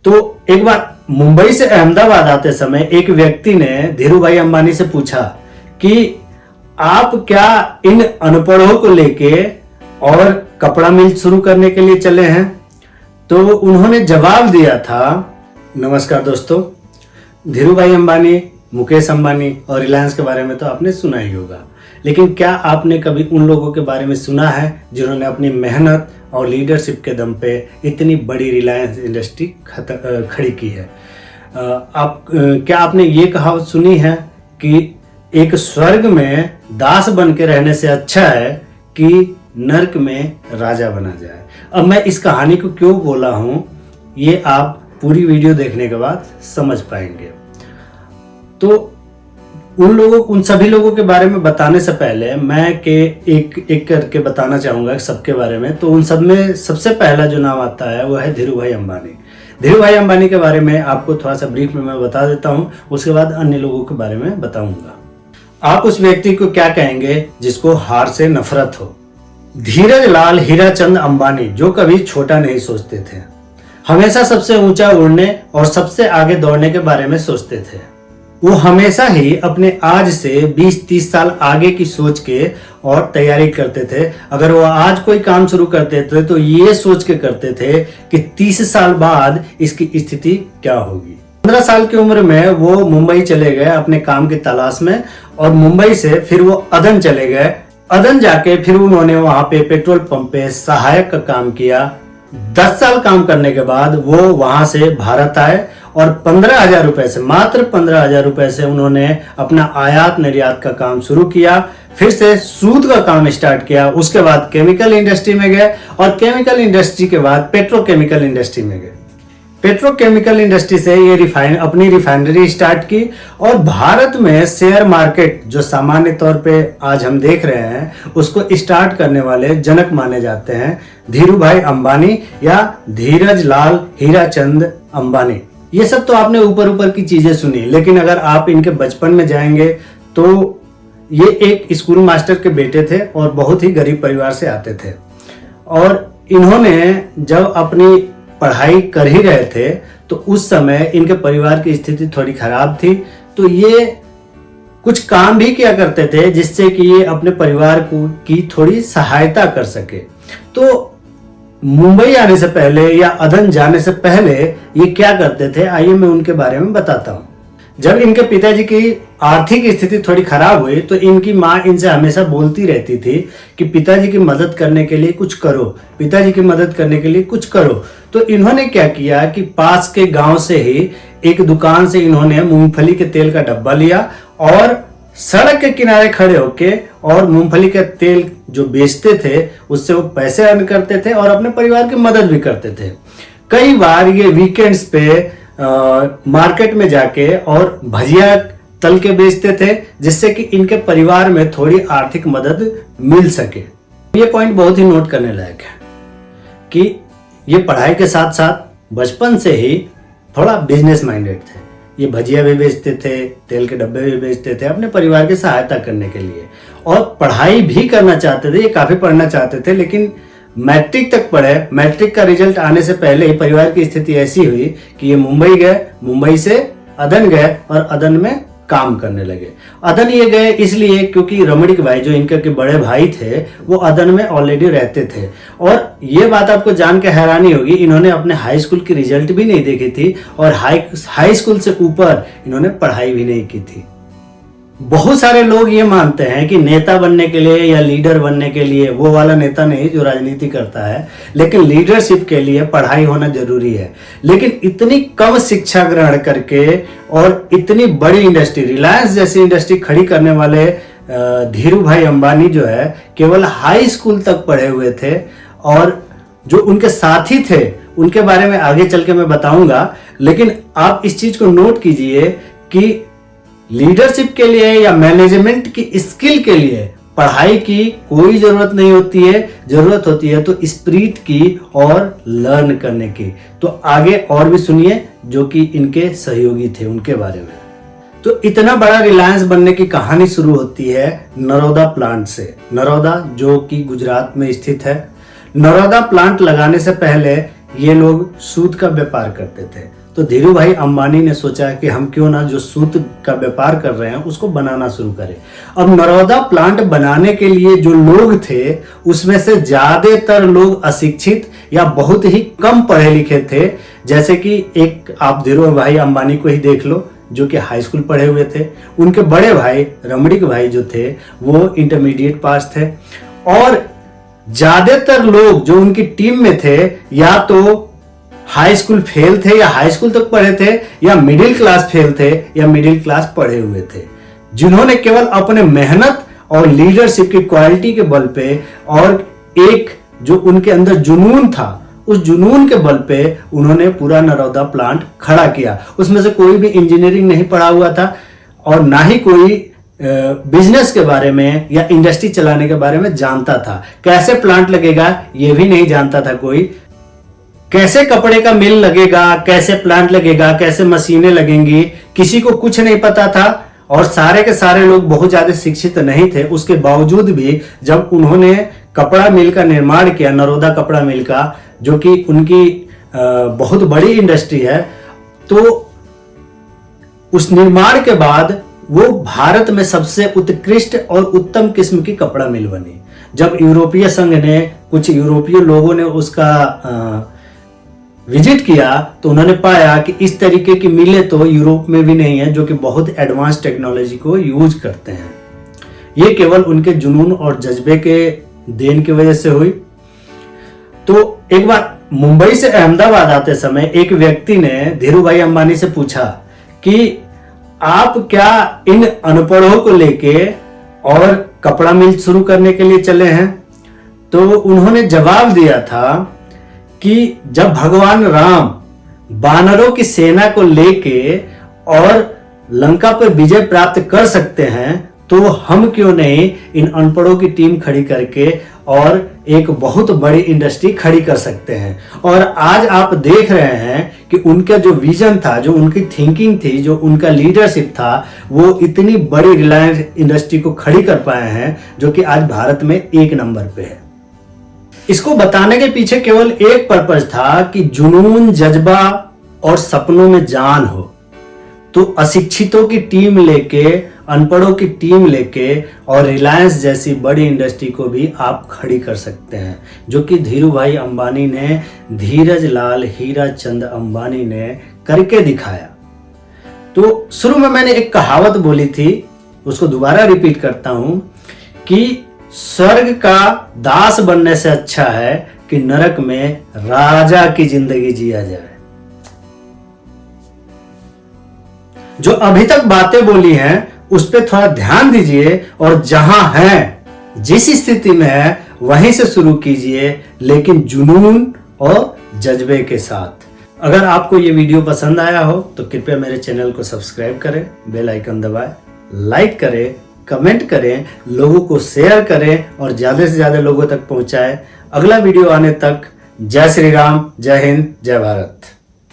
तो एक बार मुंबई से अहमदाबाद आते समय एक व्यक्ति ने धीरूभाई अंबानी से पूछा कि आप क्या इन अनपढ़ों को लेके और कपड़ा मिल शुरू करने के लिए चले हैं? तो उन्होंने जवाब दिया था, नमस्कार दोस्तों, धीरूभाई अंबानी, मुकेश अंबानी और रिलायंस के बारे में तो आपने सुना ही होगा, लेकिन क्या आपने कभी उन लोगों के बारे में सुना है जिन्होंने अपनी मेहनत और लीडरशिप के दम पे इतनी बड़ी रिलायंस इंडस्ट्री खड़ी की है? क्या आपने ये कहावत सुनी है कि एक स्वर्ग में दास बन के रहने से अच्छा है कि नर्क में राजा बना जाए? अब मैं इस कहानी को क्यों बोला हूं, ये आप पूरी वीडियो देखने के बाद समझ पाएंगे। तो उन सभी लोगों के बारे में बताने से पहले मैं एक करके बताना चाहूंगा सबके बारे में। तो उन सब में सबसे पहला जो नाम आता है वो है धीरूभाई अंबानी। धीरूभाई अंबानी के बारे में आपको थोड़ा सा ब्रीफ में मैं बता देता हूं, उसके बाद अन्य लोगों के बारे में बताऊंगा। आप उस व्यक्ति को क्या कहेंगे जिसको हार से नफरत हो? धीरज लाल हीराचंद अंबानी, जो कभी छोटा नहीं सोचते थे, हमेशा सबसे ऊंचा उड़ने और सबसे आगे दौड़ने के बारे में सोचते थे। वो हमेशा ही अपने आज से 20-30 साल आगे की सोच के और तैयारी करते थे। अगर वो आज कोई काम शुरू करते थे तो ये सोच के करते थे कि 30 साल बाद इसकी स्थिति क्या होगी। 15 साल की उम्र में वो मुंबई चले गए अपने काम की तलाश में, और मुंबई से फिर वो अदन चले गए। अदन जाके फिर उन्होंने वहां पे पेट्रोल पंप पे सहायक का काम किया। 10 साल काम करने के बाद वो वहां से भारत आए और 15,000 रुपए से, मात्र 15,000 रुपए से उन्होंने अपना आयात निर्यात का काम शुरू किया। फिर से सूद का काम स्टार्ट किया। उसके बाद केमिकल इंडस्ट्री में गए और केमिकल इंडस्ट्री के बाद पेट्रोकेमिकल इंडस्ट्री में गए। पेट्रोकेमिकल इंडस्ट्री से ये अपनी रिफाइनरी स्टार्ट की, और भारत में शेयर मार्केट जो सामान्य तौर पे आज हम देख रहे हैं उसको स्टार्ट करने वाले जनक माने जाते हैं धीरूभाई अंबानी या धीरज लाल हीराचंद अंबानी। ये सब तो आपने ऊपर ऊपर की चीजें सुनी, लेकिन अगर आप इनके बचपन में जाएंगे तो ये एक स्कूल मास्टर के बेटे थे और बहुत ही गरीब परिवार से आते थे। और इन्होंने जब अपनी पढ़ाई कर ही रहे थे तो उस समय इनके परिवार की स्थिति थोड़ी खराब थी, तो ये कुछ काम भी किया करते थे जिससे कि ये अपने परिवार की थोड़ी सहायता कर सके। तो मुंबई आने से पहले या अदन जाने से पहले ये क्या करते थे, आइए मैं उनके बारे में बताता हूँ। जब इनके पिताजी की आर्थिक स्थिति थोड़ी खराब हुई तो इनकी माँ इनसे हमेशा बोलती रहती थी कि पिताजी की मदद करने के लिए कुछ करो, पिताजी की मदद करने के लिए कुछ करो। तो इन्होंने क्या किया कि पास के गांव से ही एक दुकान से इन्होंने मूंगफली के तेल का डब्बा लिया और सड़क के किनारे खड़े होके और मूंगफली का तेल जो बेचते थे उससे वो पैसे अर्न करते थे और अपने परिवार की मदद भी करते थे। कई बार ये वीकेंड्स पे मार्केट में जाके और भजिया तल के बेचते थे जिससे कि इनके परिवार में थोड़ी आर्थिक मदद मिल सके। ये पॉइंट बहुत ही नोट करने लायक है कि ये पढ़ाई के साथ साथ बचपन से ही थोड़ा बिजनेस माइंडेड थे। ये भजिया भी बेचते थे, तेल के डब्बे भी बेचते थे अपने परिवार की सहायता करने के लिए, और पढ़ाई भी करना चाहते थे। ये काफी पढ़ना चाहते थे, लेकिन मैट्रिक तक पढ़े। मैट्रिक का रिजल्ट आने से पहले ही परिवार की स्थिति ऐसी हुई कि ये मुंबई गए, मुंबई से अदन गए और अदन में काम करने लगे। अदन ये गए इसलिए क्योंकि रमणीक भाई जो इनके के बड़े भाई थे वो अदन में ऑलरेडी रहते थे। और ये बात आपको जान के हैरानी होगी, इन्होंने अपने हाई स्कूल की रिजल्ट भी नहीं देखी थी और हाई स्कूल से ऊपर इन्होंने पढ़ाई भी नहीं की थी। बहुत सारे लोग ये मानते हैं कि नेता बनने के लिए या लीडर बनने के लिए, वो वाला नेता नहीं जो राजनीति करता है, लेकिन लीडरशिप के लिए पढ़ाई होना जरूरी है। लेकिन इतनी कम शिक्षा ग्रहण करके और इतनी बड़ी इंडस्ट्री, रिलायंस जैसी इंडस्ट्री खड़ी करने वाले धीरूभाई अंबानी जो है केवल हाई स्कूल तक पढ़े हुए थे, और जो उनके साथी थे उनके बारे में आगे चल के मैं बताऊंगा। लेकिन आप इस चीज को नोट कीजिए कि लीडरशिप के लिए या मैनेजमेंट की स्किल के लिए पढ़ाई की कोई जरूरत नहीं होती है, जरूरत होती है तो स्पिरिट की और लर्न करने की। तो आगे और भी सुनिए जो कि इनके सहयोगी थे उनके बारे में। तो इतना बड़ा रिलायंस बनने की कहानी शुरू होती है नरोदा प्लांट से। नरोदा जो कि गुजरात में स्थित है। नरोदा प्लांट लगाने से पहले ये लोग सूत का व्यापार करते थे। तो धीरू भाई अंबानी ने सोचा कि हम क्यों ना जो सूत का व्यापार कर रहे हैं उसको बनाना शुरू करें। अब नरोदा प्लांट बनाने के लिए जो लोग थे उसमें से ज्यादातर लोग अशिक्षित या बहुत ही कम पढ़े लिखे थे। जैसे कि एक आप धीरू भाई अंबानी को ही देख लो, जो कि हाई स्कूल पढ़े हुए थे। उनके बड़े भाई रमणीक भाई जो थे वो इंटरमीडिएट पास थे। और ज्यादातर लोग जो उनकी टीम में थे या तो हाई स्कूल फेल थे या हाई स्कूल तक पढ़े थे, या मिडिल क्लास फेल थे या मिडिल क्लास पढ़े हुए थे, जिन्होंने केवल अपने मेहनत और लीडरशिप की क्वालिटी के बल पे और एक जो उनके अंदर जुनून था, उस जुनून के बल पे उन्होंने पूरा नरोदा प्लांट खड़ा किया। उसमें से कोई भी इंजीनियरिंग नहीं पढ़ा हुआ था और ना ही कोई बिजनेस के बारे में या इंडस्ट्री चलाने के बारे में जानता था। कैसे प्लांट लगेगा ये भी नहीं जानता था कोई, कैसे कपड़े का मिल लगेगा, कैसे प्लांट लगेगा, कैसे मशीनें लगेंगी, किसी को कुछ नहीं पता था। और सारे के सारे लोग बहुत ज्यादा शिक्षित नहीं थे। उसके बावजूद भी जब उन्होंने कपड़ा मिल का निर्माण किया, नरोदा कपड़ा मिल का, जो कि उनकी बहुत बड़ी इंडस्ट्री है, तो उस निर्माण के बाद वो भारत में सबसे उत्कृष्ट और उत्तम किस्म की कपड़ा मिल बनी। जब यूरोपीय संघ ने, कुछ यूरोपीय लोगों ने उसका विजिट किया तो उन्होंने पाया कि इस तरीके की मिलें तो यूरोप में भी नहीं है, जो कि बहुत एडवांस टेक्नोलॉजी को यूज करते हैं। ये केवल उनके जुनून और जज्बे के देन की वजह से हुई। तो एक बार मुंबई से अहमदाबाद आते समय एक व्यक्ति ने धीरू भाई अंबानी से पूछा कि आप क्या इन अनपढ़ों को लेके और कपड़ा मिल शुरू करने के लिए चले हैं? तो उन्होंने जवाब दिया था कि जब भगवान राम वानरों की सेना को लेके और लंका पर विजय प्राप्त कर सकते हैं तो हम क्यों नहीं इन अनपढ़ों की टीम खड़ी करके और एक बहुत बड़ी इंडस्ट्री खड़ी कर सकते हैं। और आज आप देख रहे हैं कि उनका जो विजन था, जो उनकी थिंकिंग थी, जो उनका लीडरशिप था, वो इतनी बड़ी रिलायंस इंडस्ट्री को खड़ी कर पाए हैं, जो कि आज भारत में 1 नंबर पे है। इसको बताने के पीछे केवल एक पर्पस था कि जुनून, जज्बा और सपनों में जान हो। तो अशिक्षितों की टीम लेके, अनपढ़ों की टीम लेके और रिलायंस जैसी बड़ी इंडस्ट्री को भी आप खड़ी कर सकते हैं, जो कि धीरू भाई अंबानी ने, धीरज लाल हीराचंद अंबानी ने करके दिखाया। तो शुरू में मैंने एक कहावत बोली थी, उसको दोबारा रिपीट करता हूं कि स्वर्ग का दास बनने से अच्छा है कि नरक में राजा की जिंदगी जिया जाए। जो अभी तक बातें बोली हैं उस पर थोड़ा ध्यान दीजिए और जहां हैं, जिस स्थिति में है वहीं से शुरू कीजिए, लेकिन जुनून और जज्बे के साथ। अगर आपको ये वीडियो पसंद आया हो तो कृपया मेरे चैनल को सब्सक्राइब करें, बेल आइकन दबाएं, लाइक करें, कमेंट करें, लोगों को शेयर करें और ज्यादा से ज्यादा लोगों तक पहुंचाएं। अगला वीडियो आने तक जय श्री राम, जय हिंद, जय भारत।